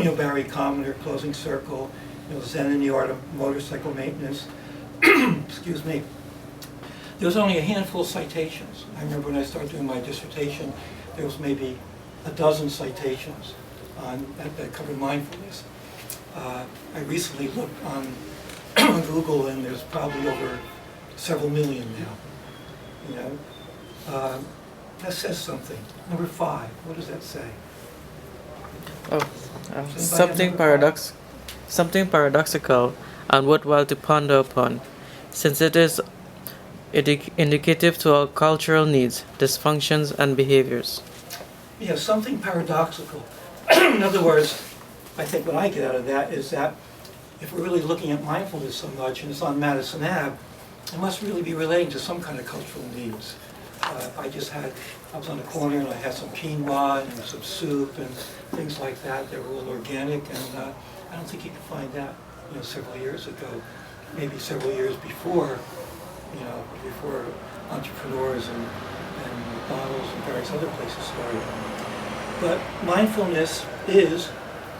Barry Commoner, Closing Circle, Zen and the Art of Motorcycle Maintenance. Excuse me. There was only a handful of citations. I remember when I started doing my dissertation, there was maybe a dozen citations that covered mindfulness. I recently looked on Google, and there's probably over several million now. That says something. Number 5. What does that say? Something paradoxical and worthwhile to ponder upon, since it is indicative to our cultural needs, dysfunctions, and behaviors. Yeah, something paradoxical. In other words, I think what I get out of that is that if we're really looking at mindfulness so much, and it's on Madison Ave, it must really be relating to some kind of cultural needs. I was on the corner and I had some quinoa and some soup and things like that. They were all organic, and I don't think you could find that, several years ago, maybe several years before, before entrepreneurs and McDonald's and various other places started. But mindfulness is,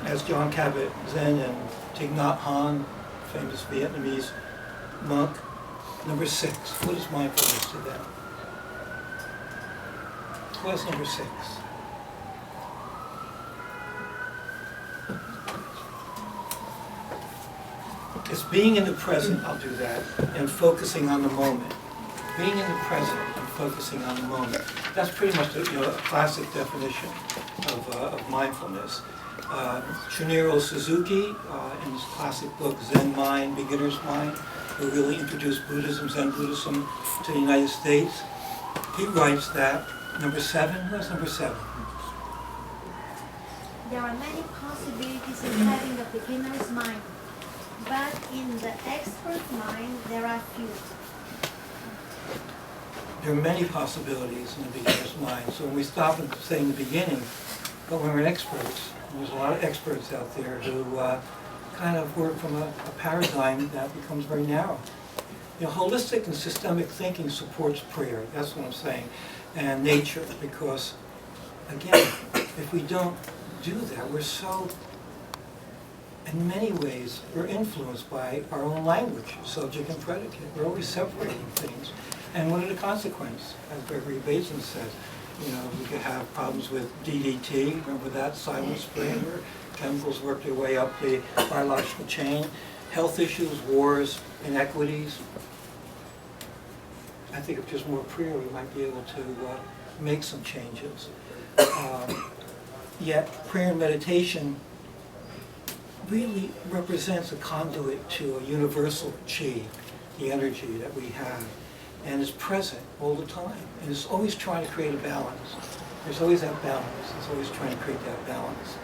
as John Kabat-Zinn and Thich Nhat Hanh, famous Vietnamese monk, number 6. What is mindfulness to them? What's number 6? It's being in the present, I'll do that, and focusing on the moment. Being in the present and focusing on the moment. That's pretty much a classic definition of mindfulness. Shunryu Suzuki, in his classic book Zen Mind, Beginner's Mind, who really introduced Buddhism, Zen Buddhism, to the United States, he writes that number 7. What's number 7? There are many possibilities in having a beginner's mind, but in the expert mind, there are few. There are many possibilities in the beginner's mind. So when we stop and say in the beginning, but when we're experts, there's a lot of experts out there who kind of work from a paradigm that becomes very narrow. Holistic and systemic thinking supports prayer. That's what I'm saying. And nature, because, again, if we don't do that, we're so, in many ways, we're influenced by our own language, subject and predicate. We're always separating things. And what are the consequences? As Gregory Bateson says, we could have problems with DDT, remember that, silent spring, where chemicals work their way up the biological chain, health issues, wars, inequities. I think if there's more prayer, we might be able to make some changes. Yet prayer and meditation really represents a conduit to a universal chi, the energy that we have, and is present all the time, and is always trying to create a balance. There's always that balance. It's always trying to create that balance.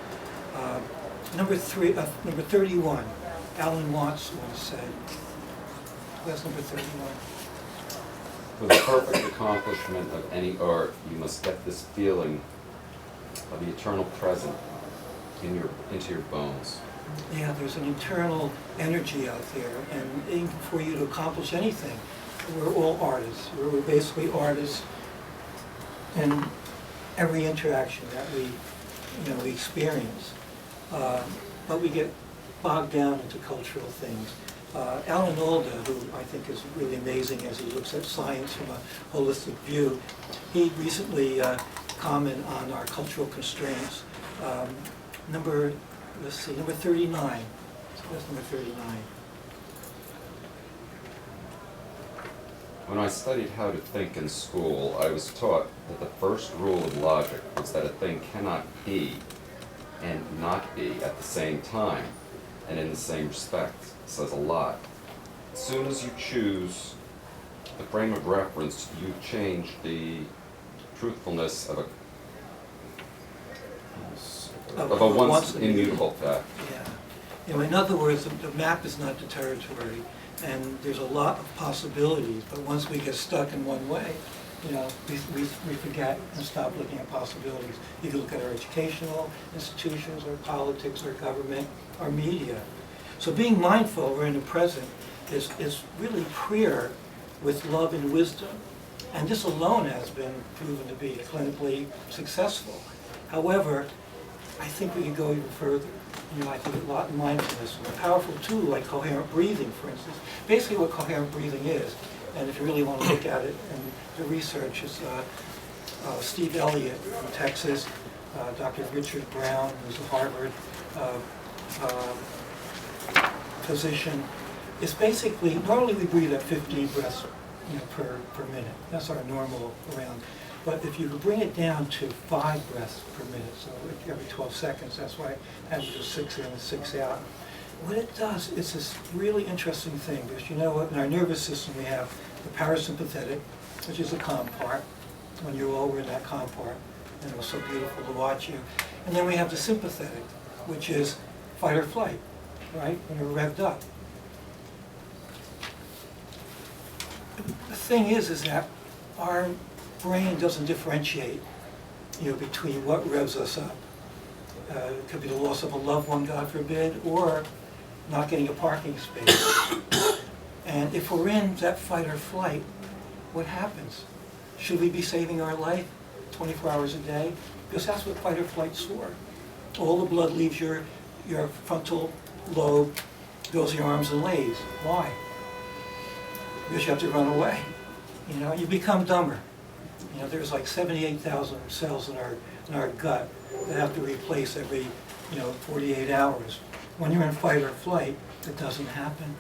Number 31, Alan Watts once said. That's number 31. For the perfect accomplishment of any art, you must get this feeling of the eternal present into your bones. Yeah, there's an internal energy out there, and even for you to accomplish anything, we're all artists. We're basically artists in every interaction that we experience. But we get bogged down into cultural things. Alan Alda, who I think is really amazing as he looks at science from a holistic view, he recently commented on our cultural constraints. Number 39. So that's number 39. When I studied how to think in school, I was taught that the first rule of logic was that a thing cannot be and not be at the same time and in the same respect. It says a lot. As soon as you choose the frame of reference, you change the truthfulness of a once immutable fact. Yeah. In other words, the map is not the territory, and there's a lot of possibilities, but once we get stuck in one way, we forget and stop looking at possibilities. You can look at our educational institutions, our politics, our government, our media. So being mindful, we're in the present, is really prayer with love and wisdom. And this alone has been proven to be clinically successful. However, I think we can go even further. You know, I think a lot in mindfulness, a powerful tool like coherent breathing, for instance. Basically what coherent breathing is, and if you really want to look at it and the research, is Steve Elliott from Texas, Dr. Richard Brown, who's a Harvard physician. It's basically, normally we breathe at 15 breaths per minute. That's our normal around. But if you bring it down to 5 breaths per minute, so every 12 seconds, that's why I have to do 6 in and 6 out. What it does is this really interesting thing, because you know what, in our nervous system we have the parasympathetic, which is the calm part, when you're over in that calm part, and it was so beautiful to watch you. And then we have the sympathetic, which is fight or flight, right, when you're revved up. The thing is that our brain doesn't differentiate, between what revs us up. It could be the loss of a loved one, God forbid, or not getting a parking space. And if we're in that fight or flight, what happens? Should we be saving our life 24 hours a day? Because that's what fight or flight's for. All the blood leaves your frontal lobe, goes to your arms and legs. Why? Because you have to run away. You become dumber. There's like 78,000 cells in our gut that have to replace every 48 hours. When you're in fight or flight, it doesn't happen.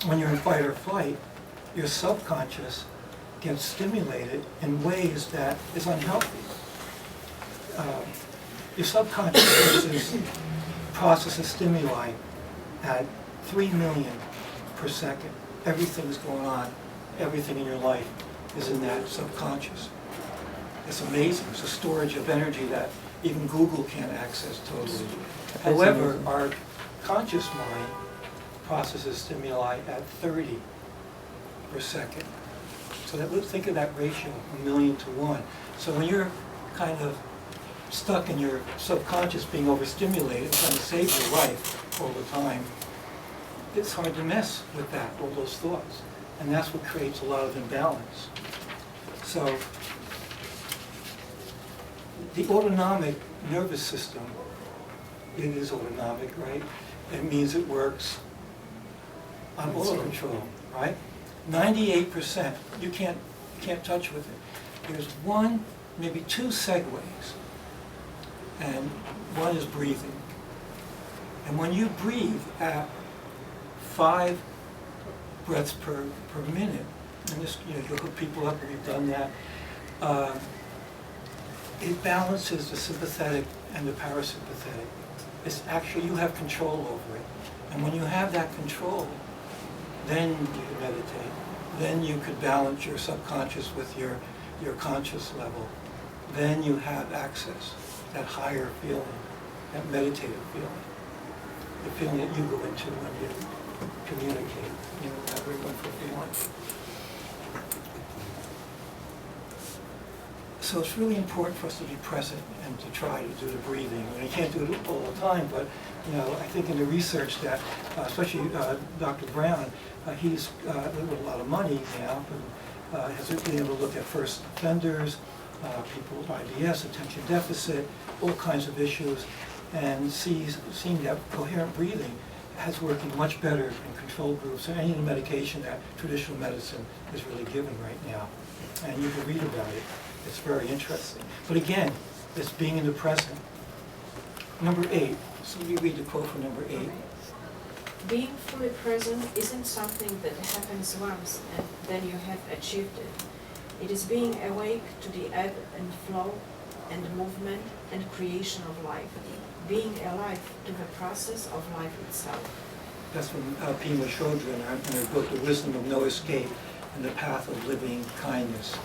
When you're in fight or flight, your subconscious gets stimulated in ways that is unhealthy. Your subconscious processes stimuli at 3 million per second. Everything's going on. Everything in your life is in that subconscious. It's amazing. It's a storage of energy that even Google can't access totally. However, our conscious mind processes stimuli at 30 per second. So think of that ratio, 1,000,000 to 1. So when you're kind of stuck in your subconscious being overstimulated, trying to save your life all the time, it's hard to mess with that, all those thoughts. And that's what creates a lot of imbalance. So the autonomic nervous system, it is autonomic, right? It means it works on auto control, right? 98%, you can't touch with it. There's one, maybe 2 segues, and one is breathing. And when you breathe at 5 breaths per minute, and this, you hook people up, and we've done that, it balances the sympathetic and the parasympathetic. It's actually, you have control over it. And when you have that control, then you can meditate. Then you could balance your subconscious with your conscious level. Then you have access, that higher feeling, that meditative feeling, the feeling that you go into when you communicate, that very wonderful feeling. So it's really important for us to be present and to try to do the breathing. And I can't do it all the time, but I think in the research that, especially Dr. Brown, he's with a lot of money now, and has been able to look at first offenders, people with IBS, attention deficit, all kinds of issues, and seeing that coherent breathing has working much better in control groups than any of the medication that traditional medicine is really giving right now. And you can read about it. It's very interesting. But again, it's being in the present. Number 8. So you read the quote from number 8. Being fully present isn't something that happens once and then you have achieved it. It is being awake to the ebb and flow and movement and creation of life. Being alive to the process of life itself. That's from Pema Chodron in her book, The Wisdom of No Escape and the Path of Living Kindness.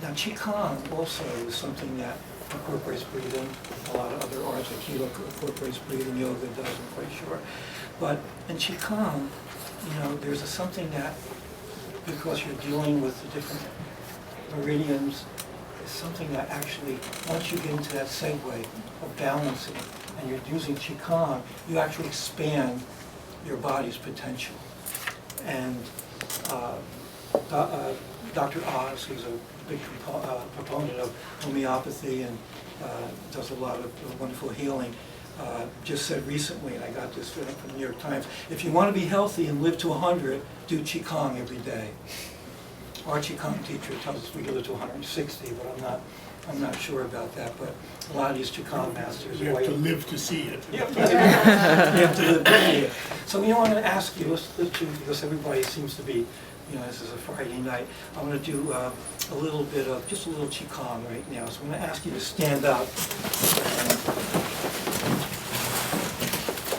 Now, Qigong also is something that incorporates breathing. A lot of other arts, like Aikido incorporates breathing, yoga does, I'm quite sure. But in Qigong, there's something that, because you're dealing with the different meridians, is something that actually, once you get into that segue of balancing, and you're using Qigong, you actually expand your body's potential. And Dr. Oz, who's a big proponent of homeopathy and does a lot of wonderful healing, just said recently, and I got this from the New York Times, if you want to be healthy and live to 100, do Qigong every day. Our Qigong teacher tells us we can live to 160, but I'm not sure about that, but a lot of these Qigong masters... You have to live to see it. You have to live to see it. So, you know, I'm going to ask you, let's do, because everybody seems to be, you know, this is a Friday night, I'm going to do a little bit of, just a little Qigong right now. So I'm going to ask you to stand up.